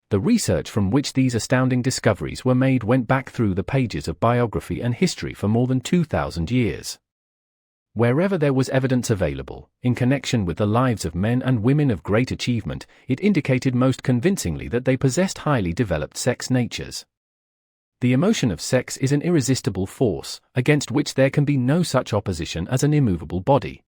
The research from which these astounding discoveries were made went back through the pages of biography and history for more than 2,000 years. Wherever there was evidence available, in connection with the lives of men and women of great achievement, it indicated most convincingly that they possessed highly developed sex natures. The emotion of sex is an irresistible force, against which there can be no such opposition as an immovable body.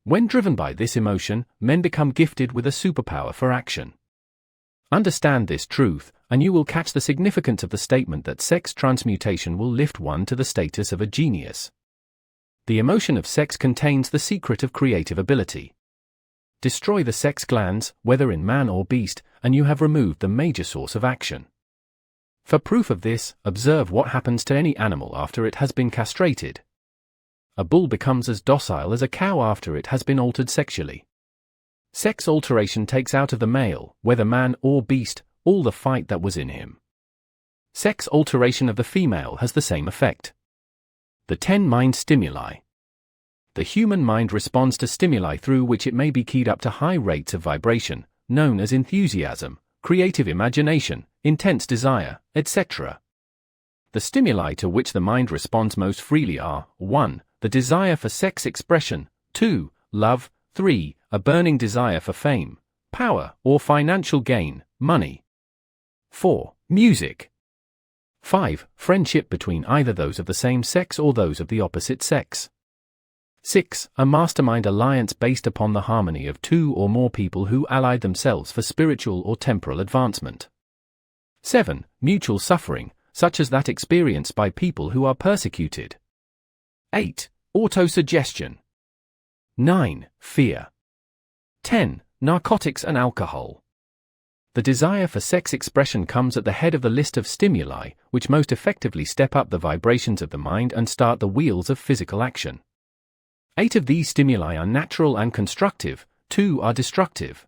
When driven by this emotion, men become gifted with a superpower for action. Understand this truth, and you will catch the significance of the statement that sex transmutation will lift one to the status of a genius. The emotion of sex contains the secret of creative ability. Destroy the sex glands, whether in man or beast, and you have removed the major source of action. For proof of this, observe what happens to any animal after it has been castrated. A bull becomes as docile as a cow after it has been altered sexually. Sex alteration takes out of the male, whether man or beast, all the fight that was in him. Sex alteration of the female has the same effect. The 10 mind stimuli. The human mind responds to stimuli through which it may be keyed up to high rates of vibration, known as enthusiasm, creative imagination, intense desire, etc. The stimuli to which the mind responds most freely are 1. The desire for sex expression, 2. Love, 3. A burning desire for fame, power, or financial gain, money. 4. Music. 5. Friendship between either those of the same sex or those of the opposite sex. 6. A mastermind alliance based upon the harmony of 2 or more people who allied themselves for spiritual or temporal advancement. 7. Mutual suffering, such as that experienced by people who are persecuted. 8. Autosuggestion. 9. Fear. 10. Narcotics and alcohol. The desire for sex expression comes at the head of the list of stimuli, which most effectively step up the vibrations of the mind and start the wheels of physical action. 8 of these stimuli are natural and constructive, 2 are destructive.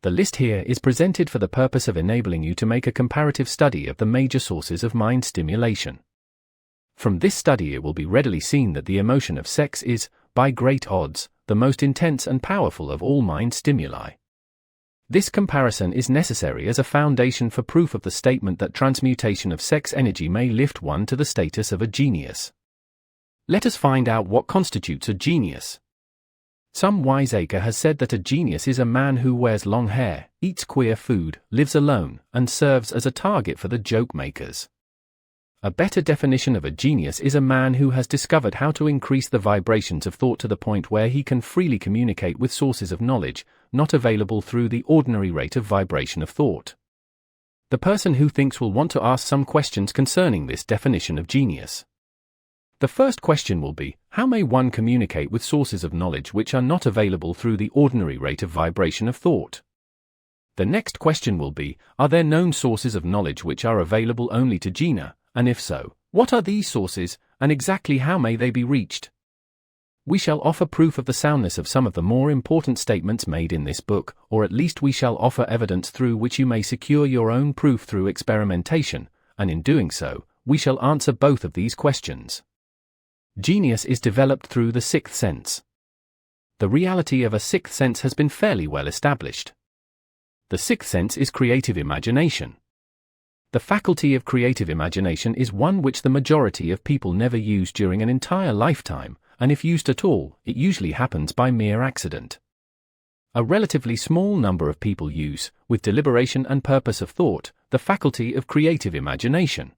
The list here is presented for the purpose of enabling you to make a comparative study of the major sources of mind stimulation. From this study it will be readily seen that the emotion of sex is, by great odds, the most intense and powerful of all mind stimuli. This comparison is necessary as a foundation for proof of the statement that transmutation of sex energy may lift one to the status of a genius. Let us find out what constitutes a genius. Some wiseacre has said that a genius is a man who wears long hair, eats queer food, lives alone, and serves as a target for the joke makers. A better definition of a genius is a man who has discovered how to increase the vibrations of thought to the point where he can freely communicate with sources of knowledge, not available through the ordinary rate of vibration of thought. The person who thinks will want to ask some questions concerning this definition of genius. The first question will be, how may one communicate with sources of knowledge which are not available through the ordinary rate of vibration of thought? The next question will be, are there known sources of knowledge which are available only to Jina, and if so, what are these sources, and exactly how may they be reached? We shall offer proof of the soundness of some of the more important statements made in this book, or at least we shall offer evidence through which you may secure your own proof through experimentation, and in doing so, we shall answer both of these questions. Genius is developed through the sixth sense. The reality of a sixth sense has been fairly well established. The sixth sense is creative imagination. The faculty of creative imagination is one which the majority of people never use during an entire lifetime, and if used at all, it usually happens by mere accident. A relatively small number of people use, with deliberation and purpose of thought, the faculty of creative imagination.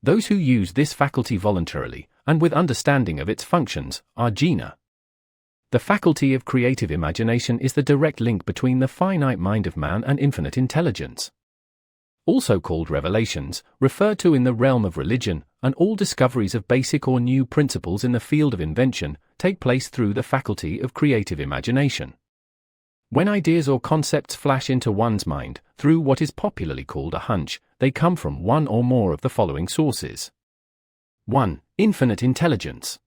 Those who use this faculty voluntarily, and with understanding of its functions, are Jina. The faculty of creative imagination is the direct link between the finite mind of man and infinite intelligence. Also called revelations, referred to in the realm of religion, and all discoveries of basic or new principles in the field of invention, take place through the faculty of creative imagination. When ideas or concepts flash into one's mind, through what is popularly called a hunch, they come from one or more of the following sources. 1. Infinite intelligence.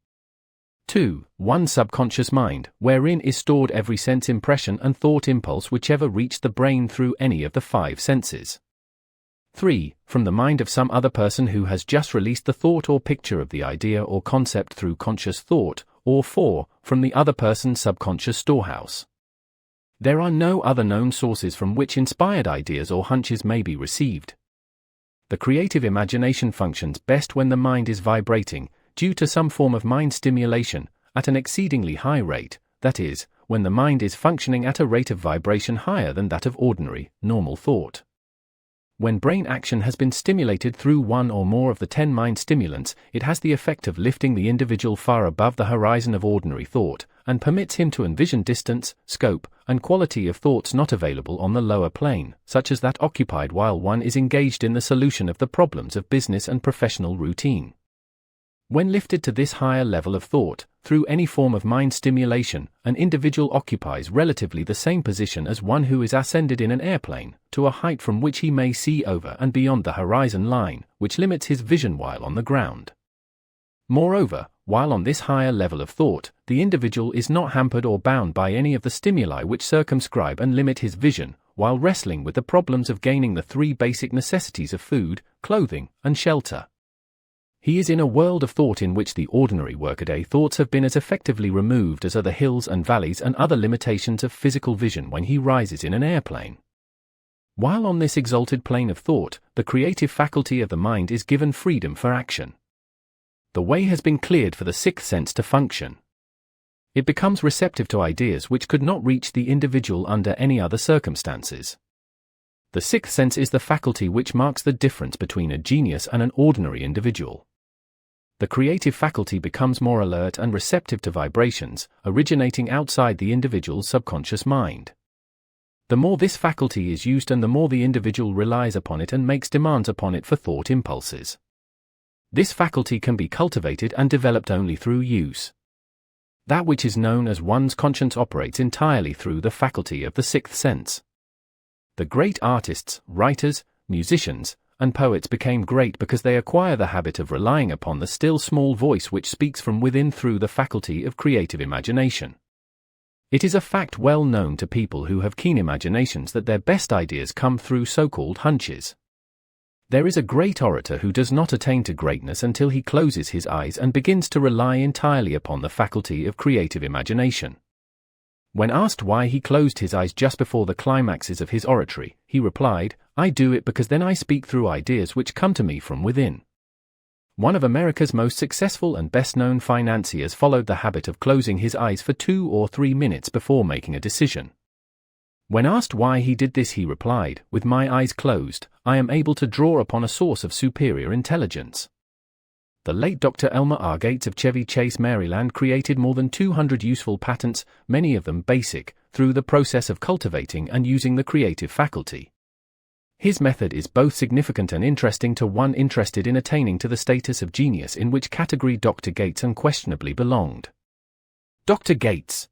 2. One subconscious mind, wherein is stored every sense impression and thought impulse whichever reached the brain through any of the 5 senses. 3. From the mind of some other person who has just released the thought or picture of the idea or concept through conscious thought, or 4. From the other person's subconscious storehouse. There are no other known sources from which inspired ideas or hunches may be received. The creative imagination functions best when the mind is vibrating, due to some form of mind stimulation, at an exceedingly high rate, that is, when the mind is functioning at a rate of vibration higher than that of ordinary, normal thought. When brain action has been stimulated through one or more of the 10 mind stimulants, it has the effect of lifting the individual far above the horizon of ordinary thought, and permits him to envision distance, scope, and quality of thoughts not available on the lower plane, such as that occupied while one is engaged in the solution of the problems of business and professional routine. When lifted to this higher level of thought, through any form of mind stimulation, an individual occupies relatively the same position as one who is ascended in an airplane, to a height from which he may see over and beyond the horizon line, which limits his vision while on the ground. Moreover, while on this higher level of thought, the individual is not hampered or bound by any of the stimuli which circumscribe and limit his vision, while wrestling with the problems of gaining the 3 basic necessities of food, clothing, and shelter. He is in a world of thought in which the ordinary workaday thoughts have been as effectively removed as are the hills and valleys and other limitations of physical vision when he rises in an airplane. While on this exalted plane of thought, the creative faculty of the mind is given freedom for action. The way has been cleared for the 6th sense to function. It becomes receptive to ideas which could not reach the individual under any other circumstances. The 6th sense is the faculty which marks the difference between a genius and an ordinary individual. The creative faculty becomes more alert and receptive to vibrations, originating outside the individual's subconscious mind. The more this faculty is used and the more the individual relies upon it and makes demands upon it for thought impulses. This faculty can be cultivated and developed only through use. That which is known as one's conscience operates entirely through the faculty of the 6th sense. The great artists, writers, musicians, and poets became great because they acquire the habit of relying upon the still small voice which speaks from within through the faculty of creative imagination. It is a fact well known to people who have keen imaginations that their best ideas come through so-called hunches. There is a great orator who does not attain to greatness until he closes his eyes and begins to rely entirely upon the faculty of creative imagination. When asked why he closed his eyes just before the climaxes of his oratory, he replied, "I do it because then I speak through ideas which come to me from within." One of America's most successful and best-known financiers followed the habit of closing his eyes for 2 or 3 minutes before making a decision. When asked why he did this, he replied, "With my eyes closed, I am able to draw upon a source of superior intelligence." The late Dr. Elmer R. Gates of Chevy Chase, Maryland, created more than 200 useful patents, many of them basic, through the process of cultivating and using the creative faculty. His method is both significant and interesting to one interested in attaining to the status of genius, in which category Dr. Gates unquestionably belonged. Dr. Gates